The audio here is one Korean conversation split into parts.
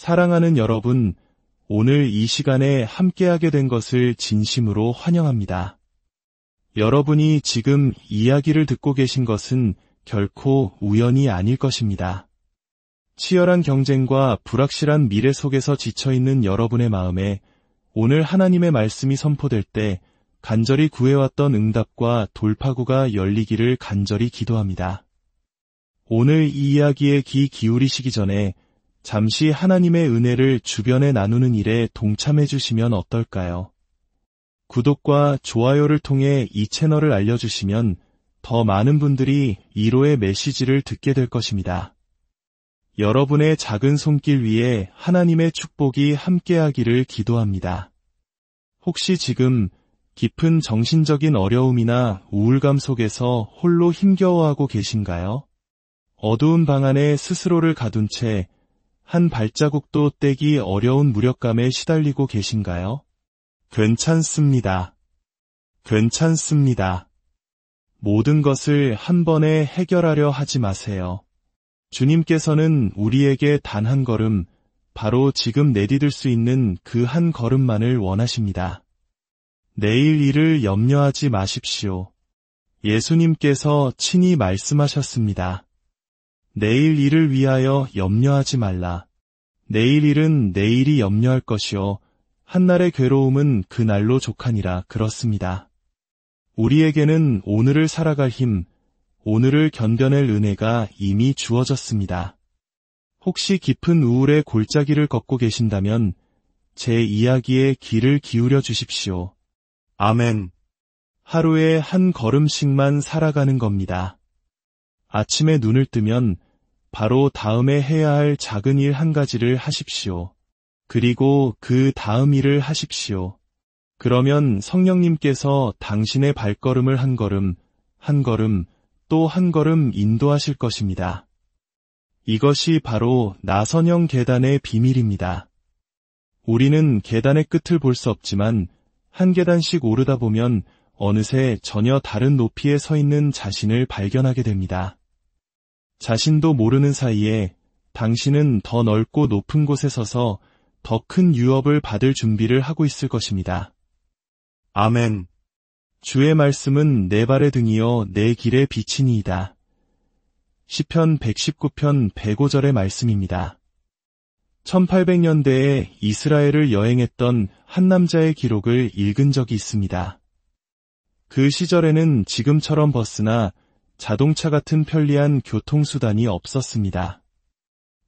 사랑하는 여러분, 오늘 이 시간에 함께하게 된 것을 진심으로 환영합니다. 여러분이 지금 이야기를 듣고 계신 것은 결코 우연이 아닐 것입니다. 치열한 경쟁과 불확실한 미래 속에서 지쳐있는 여러분의 마음에 오늘 하나님의 말씀이 선포될 때 간절히 구해왔던 응답과 돌파구가 열리기를 간절히 기도합니다. 오늘 이 이야기에 귀 기울이시기 전에 잠시 하나님의 은혜를 주변에 나누는 일에 동참해 주시면 어떨까요? 구독과 좋아요를 통해 이 채널을 알려주시면 더 많은 분들이 이로의 메시지를 듣게 될 것입니다. 여러분의 작은 손길 위에 하나님의 축복이 함께하기를 기도합니다. 혹시 지금 깊은 정신적인 어려움이나 우울감 속에서 홀로 힘겨워하고 계신가요? 어두운 방 안에 스스로를 가둔 채 한 발자국도 떼기 어려운 무력감에 시달리고 계신가요? 괜찮습니다. 괜찮습니다. 모든 것을 한 번에 해결하려 하지 마세요. 주님께서는 우리에게 단 한 걸음, 바로 지금 내디딜 수 있는 그 한 걸음만을 원하십니다. 내일 일을 염려하지 마십시오. 예수님께서 친히 말씀하셨습니다. 내일 일을 위하여 염려하지 말라. 내일 일은 내일이 염려할 것이요 한날의 괴로움은 그날로 족하니라. 그렇습니다. 우리에게는 오늘을 살아갈 힘, 오늘을 견뎌낼 은혜가 이미 주어졌습니다. 혹시 깊은 우울의 골짜기를 걷고 계신다면 제 이야기에 귀를 기울여 주십시오. 아멘. 하루에 한 걸음씩만 살아가는 겁니다. 아침에 눈을 뜨면 바로 다음에 해야 할 작은 일 한 가지를 하십시오. 그리고 그 다음 일을 하십시오. 그러면 성령님께서 당신의 발걸음을 한 걸음, 한 걸음, 또 한 걸음 인도하실 것입니다. 이것이 바로 나선형 계단의 비밀입니다. 우리는 계단의 끝을 볼 수 없지만 한 계단씩 오르다 보면 어느새 전혀 다른 높이에 서 있는 자신을 발견하게 됩니다. 자신도 모르는 사이에 당신은 더 넓고 높은 곳에 서서 더 큰 유업을 받을 준비를 하고 있을 것입니다. 아멘. 주의 말씀은 내 발의 등이요 내 길의 빛이니이다. 시편 119편 105절의 말씀입니다. 1800년대에 이스라엘을 여행했던 한 남자의 기록을 읽은 적이 있습니다. 그 시절에는 지금처럼 버스나 자동차 같은 편리한 교통수단이 없었습니다.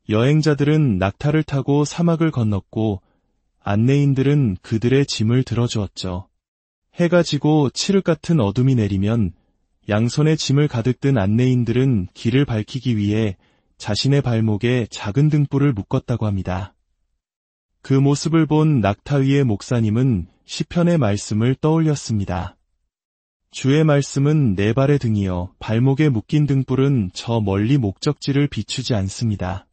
여행자들은 낙타를 타고 사막을 건넜고 안내인들은 그들의 짐을 들어주었죠. 해가 지고 칠흑 같은 어둠이 내리면 양손에 짐을 가득 든 안내인들은 길을 밝히기 위해 자신의 발목에 작은 등불을 묶었다고 합니다. 그 모습을 본 낙타 위의 목사님은 시편의 말씀을 떠올렸습니다. 주의 말씀은 내 발의 등이요 발목에 묶인 등불은 저 멀리 목적지를 비추지 않습니다.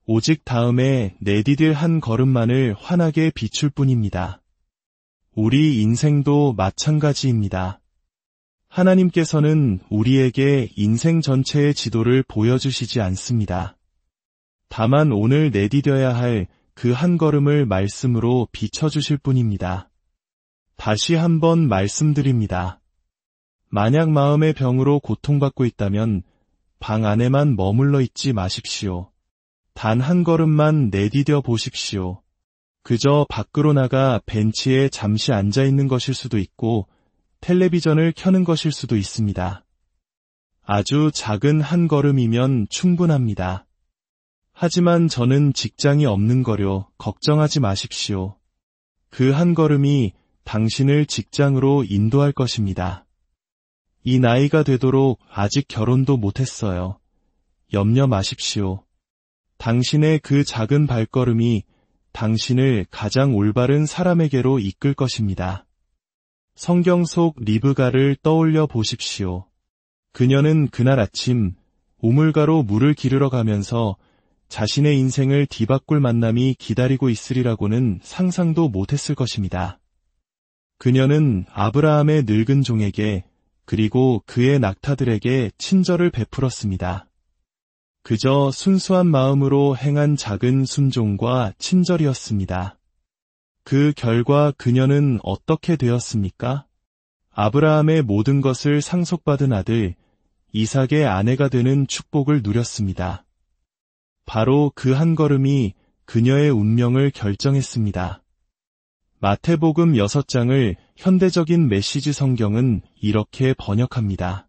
오직 다음에 내디딜 한 걸음만을 환하게 비출 뿐입니다. 우리 인생도 마찬가지입니다. 하나님께서는 우리에게 인생 전체의 지도를 보여주시지 않습니다. 다만 오늘 내디뎌야 할 그 한 걸음을 말씀으로 비춰주실 뿐입니다. 다시 한번 말씀드립니다. 만약 마음의 병으로 고통받고 있다면 방 안에만 머물러 있지 마십시오. 단 한 걸음만 내디뎌 보십시오. 그저 밖으로 나가 벤치에 잠시 앉아 있는 것일 수도 있고 텔레비전을 켜는 것일 수도 있습니다. 아주 작은 한 걸음이면 충분합니다. 하지만 저는 직장이 없는 거려 걱정하지 마십시오. 그 한 걸음이 당신을 직장으로 인도할 것입니다. 이 나이가 되도록 아직 결혼도 못했어요. 염려 마십시오. 당신의 그 작은 발걸음이 당신을 가장 올바른 사람에게로 이끌 것입니다. 성경 속 리브가를 떠올려 보십시오. 그녀는 그날 아침 우물가로 물을 기르러 가면서 자신의 인생을 뒤바꿀 만남이 기다리고 있으리라고는 상상도 못했을 것입니다. 그녀는 아브라함의 늙은 종에게 그리고 그의 낙타들에게 친절을 베풀었습니다. 그저 순수한 마음으로 행한 작은 순종과 친절이었습니다. 그 결과 그녀는 어떻게 되었습니까? 아브라함의 모든 것을 상속받은 아들, 이삭의 아내가 되는 축복을 누렸습니다. 바로 그 한 걸음이 그녀의 운명을 결정했습니다. 마태복음 6장을 현대적인 메시지 성경은 이렇게 번역합니다.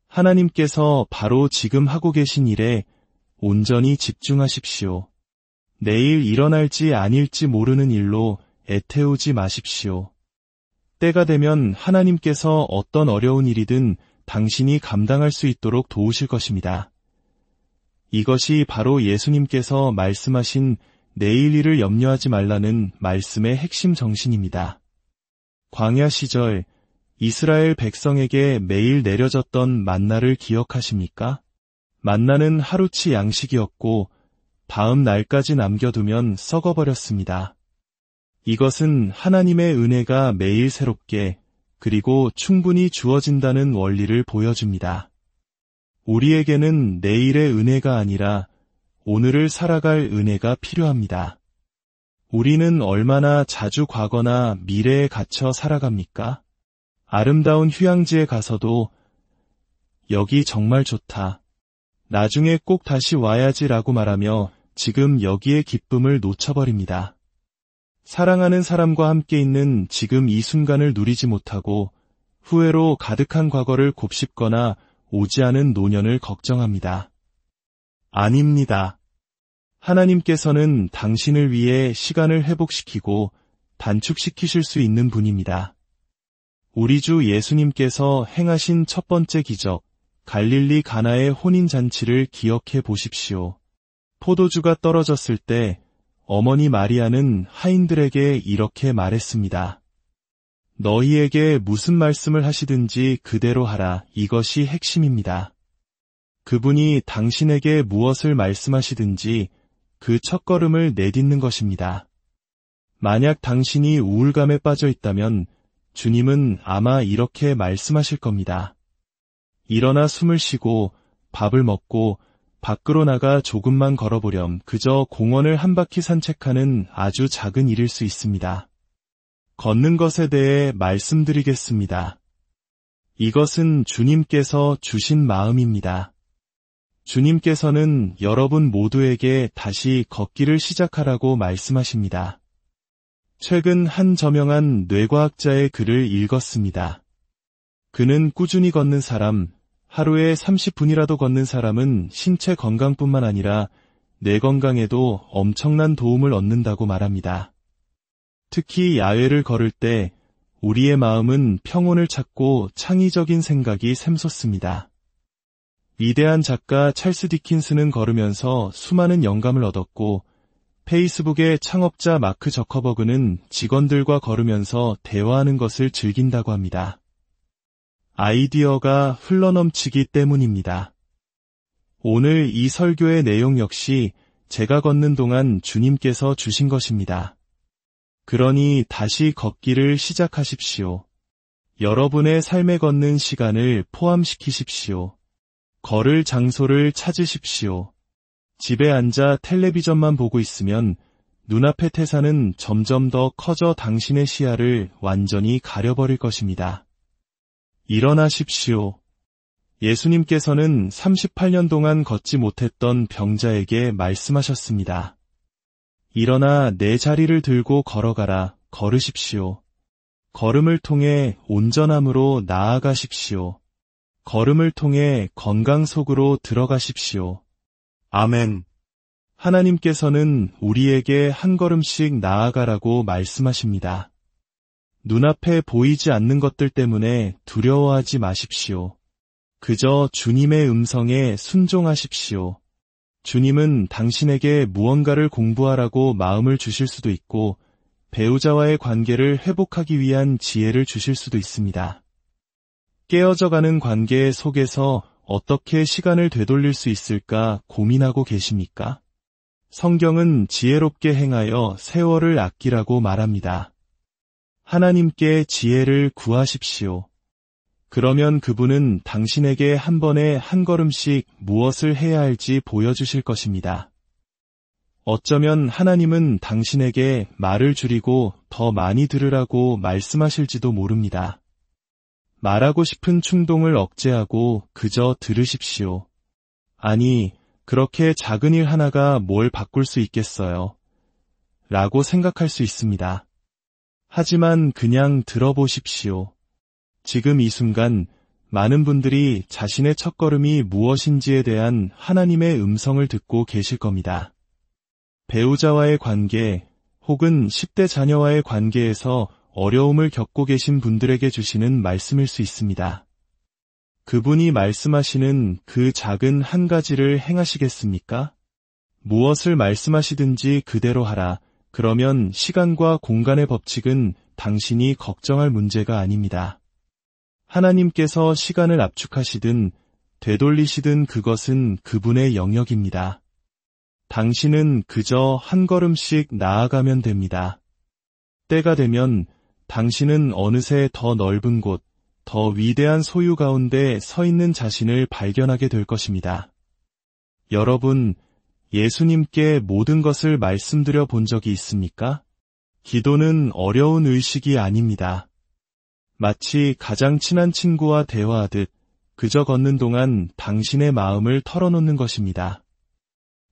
하나님께서 바로 지금 하고 계신 일에 온전히 집중하십시오. 내일 일어날지 아닐지 모르는 일로 애태우지 마십시오. 때가 되면 하나님께서 어떤 어려운 일이든 당신이 감당할 수 있도록 도우실 것입니다. 이것이 바로 예수님께서 말씀하신 내일 일을 염려하지 말라는 말씀의 핵심 정신입니다. 광야 시절 이스라엘 백성에게 매일 내려졌던 만나를 기억하십니까? 만나는 하루치 양식이었고 다음 날까지 남겨두면 썩어버렸습니다. 이것은 하나님의 은혜가 매일 새롭게 그리고 충분히 주어진다는 원리를 보여줍니다. 우리에게는 내일의 은혜가 아니라 오늘을 살아갈 은혜가 필요합니다. 우리는 얼마나 자주 과거나 미래에 갇혀 살아갑니까? 아름다운 휴양지에 가서도 여기 정말 좋다. 나중에 꼭 다시 와야지라고 말하며 지금 여기의 기쁨을 놓쳐버립니다. 사랑하는 사람과 함께 있는 지금 이 순간을 누리지 못하고 후회로 가득한 과거를 곱씹거나 오지 않은 노년을 걱정합니다. 아닙니다. 하나님께서는 당신을 위해 시간을 회복시키고 단축시키실 수 있는 분입니다. 우리 주 예수님께서 행하신 첫 번째 기적, 갈릴리 가나의 혼인잔치를 기억해 보십시오. 포도주가 떨어졌을 때 어머니 마리아는 하인들에게 이렇게 말했습니다. 너희에게 무슨 말씀을 하시든지 그대로 하라. 이것이 핵심입니다. 그분이 당신에게 무엇을 말씀하시든지 그 첫걸음을 내딛는 것입니다. 만약 당신이 우울감에 빠져 있다면 주님은 아마 이렇게 말씀하실 겁니다. 일어나 숨을 쉬고 밥을 먹고 밖으로 나가 조금만 걸어보렴. 그저 공원을 한 바퀴 산책하는 아주 작은 일일 수 있습니다. 걷는 것에 대해 말씀드리겠습니다. 이것은 주님께서 주신 마음입니다. 주님께서는 여러분 모두에게 다시 걷기를 시작하라고 말씀하십니다. 최근 한 저명한 뇌과학자의 글을 읽었습니다. 그는 꾸준히 걷는 사람, 하루에 30분이라도 걷는 사람은 신체 건강뿐만 아니라 뇌 건강에도 엄청난 도움을 얻는다고 말합니다. 특히 야외를 걸을 때 우리의 마음은 평온을 찾고 창의적인 생각이 샘솟습니다. 위대한 작가 찰스 디킨스는 걸으면서 수많은 영감을 얻었고 페이스북의 창업자 마크 저커버그는 직원들과 걸으면서 대화하는 것을 즐긴다고 합니다. 아이디어가 흘러넘치기 때문입니다. 오늘 이 설교의 내용 역시 제가 걷는 동안 주님께서 주신 것입니다. 그러니 다시 걷기를 시작하십시오. 여러분의 삶에 걷는 시간을 포함시키십시오. 걸을 장소를 찾으십시오. 집에 앉아 텔레비전만 보고 있으면 눈앞의 태산은 점점 더 커져 당신의 시야를 완전히 가려버릴 것입니다. 일어나십시오. 예수님께서는 38년 동안 걷지 못했던 병자에게 말씀하셨습니다. 일어나 내 자리를 들고 걸어가라. 걸으십시오. 걸음을 통해 온전함으로 나아가십시오. 걸음을 통해 건강 속으로 들어가십시오. 아멘. 하나님께서는 우리에게 한 걸음씩 나아가라고 말씀하십니다. 눈앞에 보이지 않는 것들 때문에 두려워하지 마십시오. 그저 주님의 음성에 순종하십시오. 주님은 당신에게 무언가를 공부하라고 마음을 주실 수도 있고 배우자와의 관계를 회복하기 위한 지혜를 주실 수도 있습니다. 깨어져가는 관계 속에서 어떻게 시간을 되돌릴 수 있을까 고민하고 계십니까? 성경은 지혜롭게 행하여 세월을 아끼라고 말합니다. 하나님께 지혜를 구하십시오. 그러면 그분은 당신에게 한 번에 한 걸음씩 무엇을 해야 할지 보여주실 것입니다. 어쩌면 하나님은 당신에게 말을 줄이고 더 많이 들으라고 말씀하실지도 모릅니다. 말하고 싶은 충동을 억제하고 그저 들으십시오. 아니, 그렇게 작은 일 하나가 뭘 바꿀 수 있겠어요? 라고 생각할 수 있습니다. 하지만 그냥 들어보십시오. 지금 이 순간 많은 분들이 자신의 첫걸음이 무엇인지에 대한 하나님의 음성을 듣고 계실 겁니다. 배우자와의 관계 혹은 10대 자녀와의 관계에서 어려움을 겪고 계신 분들에게 주시는 말씀일 수 있습니다. 그분이 말씀하시는 그 작은 한 가지를 행하시겠습니까? 무엇을 말씀하시든지 그대로 하라. 그러면 시간과 공간의 법칙은 당신이 걱정할 문제가 아닙니다. 하나님께서 시간을 압축하시든 되돌리시든 그것은 그분의 영역입니다. 당신은 그저 한 걸음씩 나아가면 됩니다. 때가 되면 당신은 어느새 더 넓은 곳, 더 위대한 소유 가운데 서 있는 자신을 발견하게 될 것입니다. 여러분, 예수님께 모든 것을 말씀드려 본 적이 있습니까? 기도는 어려운 의식이 아닙니다. 마치 가장 친한 친구와 대화하듯 그저 걷는 동안 당신의 마음을 털어놓는 것입니다.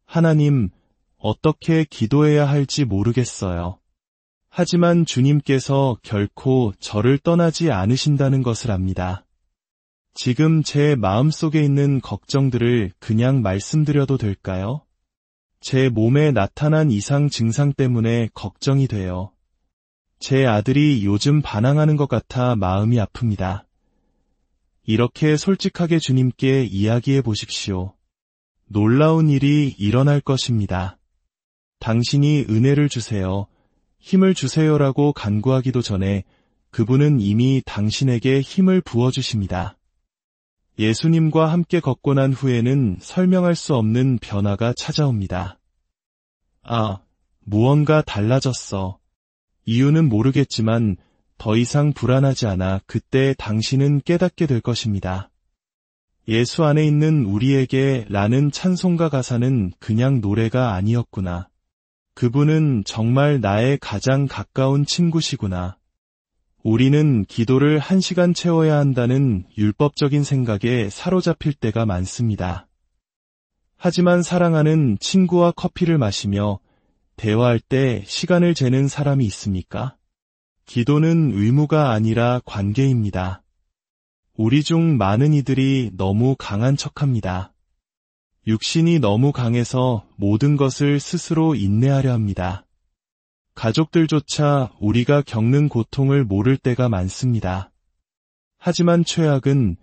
하나님, 어떻게 기도해야 할지 모르겠어요. 하지만 주님께서 결코 저를 떠나지 않으신다는 것을 압니다. 지금 제 마음속에 있는 걱정들을 그냥 말씀드려도 될까요? 제 몸에 나타난 이상 증상 때문에 걱정이 돼요. 제 아들이 요즘 반항하는 것 같아 마음이 아픕니다. 이렇게 솔직하게 주님께 이야기해 보십시오. 놀라운 일이 일어날 것입니다. 당신이 은혜를 주세요, 힘을 주세요라고 간구하기도 전에 그분은 이미 당신에게 힘을 부어주십니다. 예수님과 함께 걷고 난 후에는 설명할 수 없는 변화가 찾아옵니다. 아, 무언가 달라졌어. 이유는 모르겠지만 더 이상 불안하지 않아. 그때 당신은 깨닫게 될 것입니다. 예수 안에 있는 우리에게 라는 찬송가 가사는 그냥 노래가 아니었구나. 그분은 정말 나의 가장 가까운 친구시구나. 우리는 기도를 1시간 채워야 한다는 율법적인 생각에 사로잡힐 때가 많습니다. 하지만 사랑하는 친구와 커피를 마시며 대화할 때 시간을 재는 사람이 있습니까? 기도는 의무가 아니라 관계입니다. 우리 중 많은 이들이 너무 강한 척합니다. 육신이 너무 강해서 모든 것을 스스로 인내하려 합니다. 가족들조차 우리가 겪는 고통을 모를 때가 많습니다. 하지만 최악은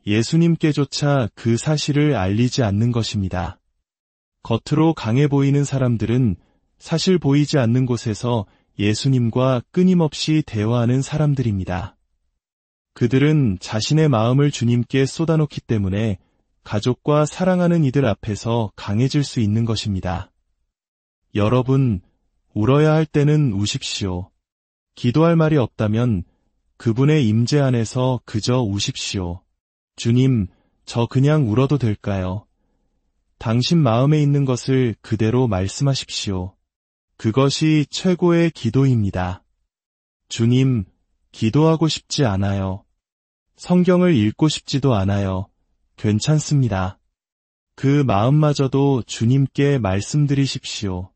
예수님께조차 그 사실을 알리지 않는 것입니다. 겉으로 강해 보이는 사람들은 사실 보이지 않는 곳에서 예수님과 끊임없이 대화하는 사람들입니다. 그들은 자신의 마음을 주님께 쏟아놓기 때문에 가족과 사랑하는 이들 앞에서 강해질 수 있는 것입니다. 여러분, 울어야 할 때는 우십시오. 기도할 말이 없다면 그분의 임재 안에서 그저 우십시오. 주님, 저 그냥 울어도 될까요? 당신 마음에 있는 것을 그대로 말씀하십시오. 그것이 최고의 기도입니다. 주님, 기도하고 싶지 않아요. 성경을 읽고 싶지도 않아요. 괜찮습니다. 그 마음마저도 주님께 말씀드리십시오.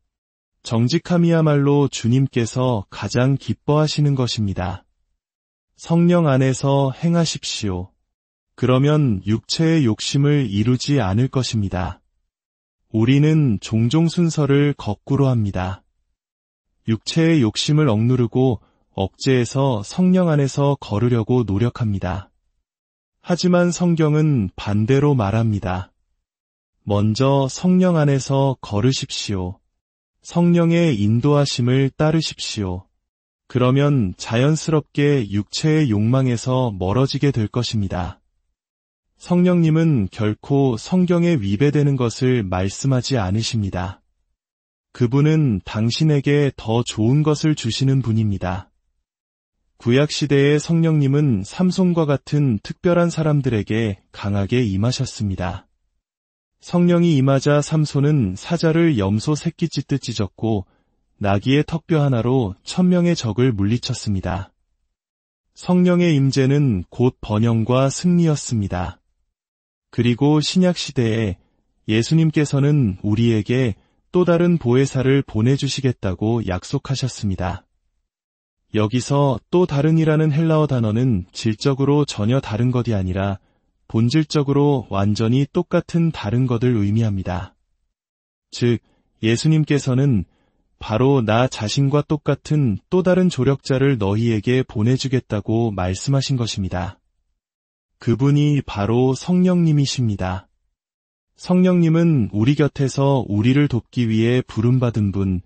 정직함이야말로 주님께서 가장 기뻐하시는 것입니다. 성령 안에서 행하십시오. 그러면 육체의 욕심을 이루지 않을 것입니다. 우리는 종종 순서를 거꾸로 합니다. 육체의 욕심을 억누르고 억제해서 성령 안에서 걸으려고 노력합니다. 하지만 성경은 반대로 말합니다. 먼저 성령 안에서 걸으십시오. 성령의 인도하심을 따르십시오. 그러면 자연스럽게 육체의 욕망에서 멀어지게 될 것입니다. 성령님은 결코 성경에 위배되는 것을 말씀하지 않으십니다. 그분은 당신에게 더 좋은 것을 주시는 분입니다. 구약시대의 성령님은 삼손과 같은 특별한 사람들에게 강하게 임하셨습니다. 성령이 임하자 삼손은 사자를 염소 새끼 찢듯 찢었고 나귀의 턱뼈 하나로 1000명의 적을 물리쳤습니다. 성령의 임재는 곧 번영과 승리였습니다. 그리고 신약시대에 예수님께서는 우리에게 또 다른 보혜사를 보내주시겠다고 약속하셨습니다. 여기서 또 다른이라는 헬라어 단어는 질적으로 전혀 다른 것이 아니라 본질적으로 완전히 똑같은 다른 것을 의미합니다. 즉, 예수님께서는 바로 나 자신과 똑같은 또 다른 조력자를 너희에게 보내주겠다고 말씀하신 것입니다. 그분이 바로 성령님이십니다. 성령님은 우리 곁에서 우리를 돕기 위해 부름받은 분,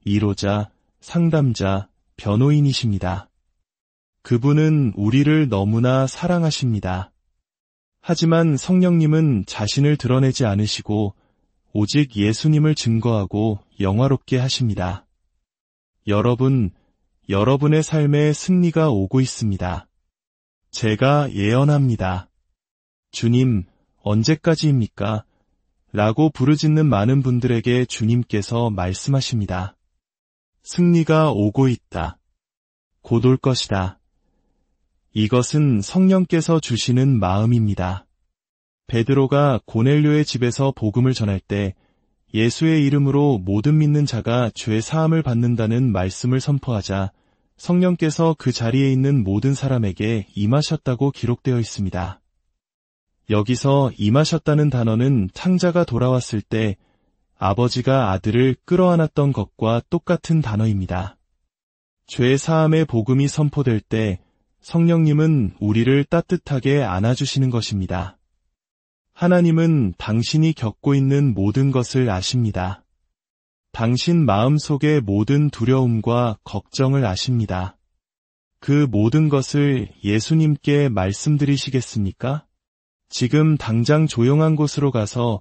위로자, 상담자, 변호인이십니다. 그분은 우리를 너무나 사랑하십니다. 하지만 성령님은 자신을 드러내지 않으시고 오직 예수님을 증거하고 영화롭게 하십니다. 여러분의 삶에 승리가 오고 있습니다. 제가 예언합니다. 주님, 언제까지입니까? 라고 부르짖는 많은 분들에게 주님께서 말씀하십니다. 승리가 오고 있다. 곧 올 것이다. 이것은 성령께서 주시는 마음입니다. 베드로가 고넬료의 집에서 복음을 전할 때 예수의 이름으로 모든 믿는 자가 죄 사함을 받는다는 말씀을 선포하자 성령께서 그 자리에 있는 모든 사람에게 임하셨다고 기록되어 있습니다. 여기서 임하셨다는 단어는 창자가 돌아왔을 때 아버지가 아들을 끌어안았던 것과 똑같은 단어입니다. 죄 사함의 복음이 선포될 때 성령님은 우리를 따뜻하게 안아주시는 것입니다. 하나님은 당신이 겪고 있는 모든 것을 아십니다. 당신 마음속의 모든 두려움과 걱정을 아십니다. 그 모든 것을 예수님께 말씀드리시겠습니까? 지금 당장 조용한 곳으로 가서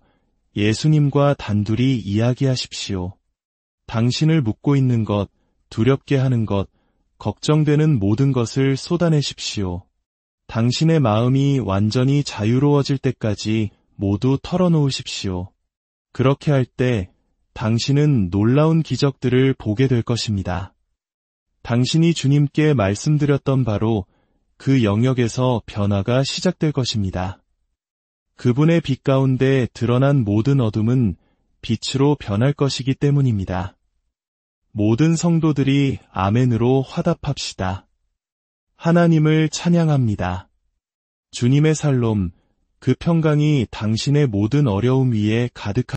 예수님과 단둘이 이야기하십시오. 당신을 묻고 있는 것, 두렵게 하는 것, 걱정되는 모든 것을 쏟아내십시오. 당신의 마음이 완전히 자유로워질 때까지 모두 털어놓으십시오. 그렇게 할 때 당신은 놀라운 기적들을 보게 될 것입니다. 당신이 주님께 말씀드렸던 바로 그 영역에서 변화가 시작될 것입니다. 그분의 빛 가운데 드러난 모든 어둠은 빛으로 변할 것이기 때문입니다. 모든 성도들이 아멘으로 화답합시다. 하나님을 찬양합니다. 주님의 살롬, 그 평강이 당신의 모든 어려움 위에 가득합니다.